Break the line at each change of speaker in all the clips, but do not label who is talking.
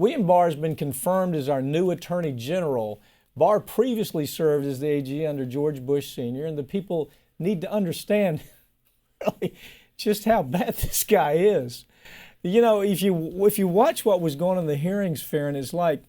William Barr has been confirmed as our new Attorney General. Barr previously served as the AG under George Bush Sr., and the people need to understand really just how bad this guy is. You know, if you watch what was going on in the hearings, Farron, it's like,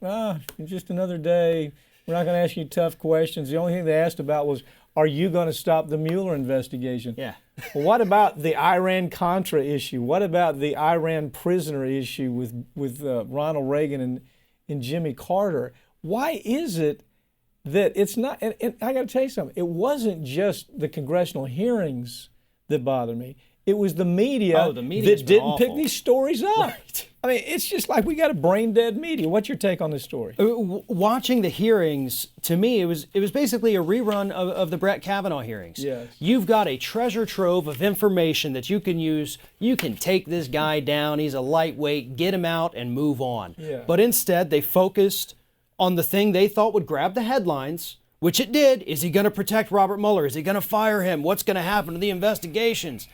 just another day. We're not going to ask you tough questions. The only thing they asked about was, are you going to stop the Mueller investigation?
Yeah.
Well, what about the Iran-Contra issue? What about the Iran prisoner issue with Ronald Reagan and Jimmy Carter? Why is it that it's not, and I got to tell you something, it wasn't just the congressional hearings that bothered me. It was the media that didn't pick these stories up.
Right.
I mean, it's just like we got a brain-dead media. What's your take on this story?
Watching the hearings, to me, it was basically a rerun of the Brett Kavanaugh hearings.
Yes.
You've got a treasure trove of information that you can use. You can take this guy down. He's a lightweight. Get him out and move on.
Yeah.
But instead, they focused on the thing they thought would grab the headlines, which it did. Is he going to protect Robert Mueller? Is he going to fire him? What's going to happen to the investigations?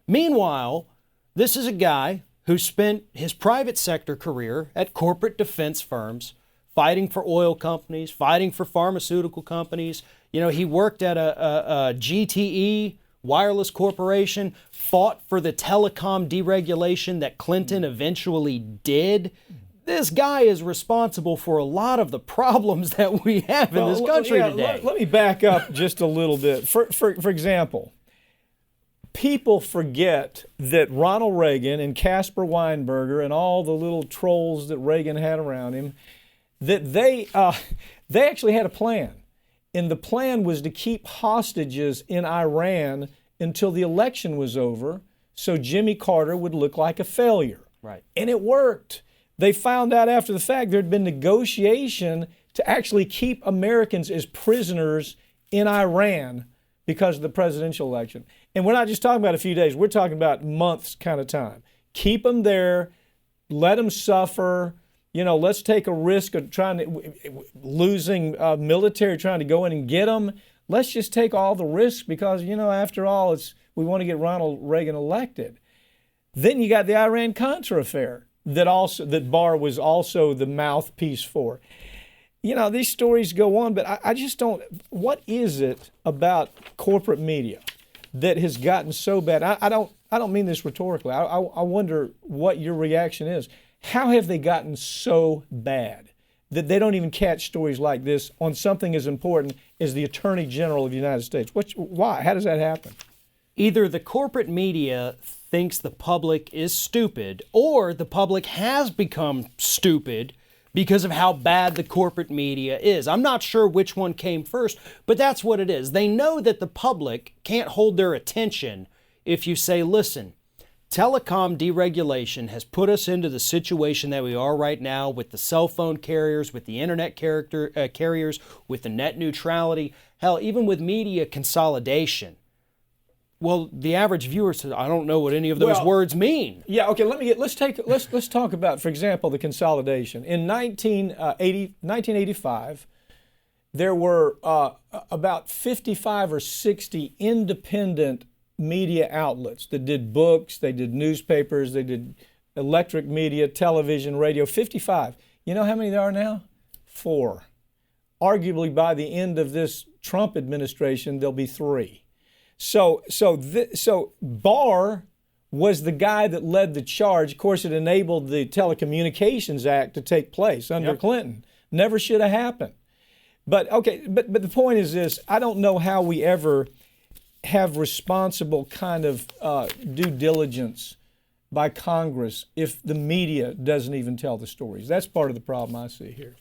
Meanwhile, this is a guy who spent his private sector career at corporate defense firms, fighting for oil companies, fighting for pharmaceutical companies. You know, he worked at a GTE wireless corporation, fought for the telecom deregulation that Clinton eventually did. This guy is responsible for a lot of the problems that we have in this country today.
Let me back up just a little bit. For example, people forget that Ronald Reagan and Caspar Weinberger and all the little trolls that Reagan had around him, that they actually had a plan. And the plan was to keep hostages in Iran until the election was over so Jimmy Carter would look like a failure.
Right.
And it worked. They found out after the fact there had been negotiation to actually keep Americans as prisoners in Iran because of the presidential election. And we're not just talking about a few days. We're talking about months kind of time. Keep them there. Let them suffer. You know, let's take a risk of losing military, trying to go in and get them. Let's just take all the risks because, you know, after all, we want to get Ronald Reagan elected. Then you got the Iran-Contra affair that Barr was also the mouthpiece for. You know, these stories go on, but I just don't. What is it about corporate media that has gotten so bad? I don't mean this rhetorically. I wonder what your reaction is. How have they gotten so bad that they don't even catch stories like this on something as important as the Attorney General of the United States? Why? How does that happen?
Either the corporate media thinks the public is stupid, or the public has become stupid because of how bad the corporate media is. I'm not sure which one came first, but that's what it is. They know that the public can't hold their attention if you say, listen, telecom deregulation has put us into the situation that we are right now with the cell phone carriers, with the internet carriers, with the net neutrality, hell, even with media consolidation. Well, the average viewer says, I don't know what any of those words mean.
Yeah, okay, let's talk about, for example, the consolidation. In 1985, there were about 55 or 60 independent media outlets that did books, they did newspapers, they did electric media, television, radio, 55. You know how many there are now? 4. Arguably by the end of this Trump administration, there'll be 3. So Barr was the guy that led the charge. Of course, it enabled the Telecommunications Act to take place under Clinton. Never should have happened. But the point is this: I don't know how we ever have responsible kind of due diligence by Congress if the media doesn't even tell the stories. That's part of the problem I see here.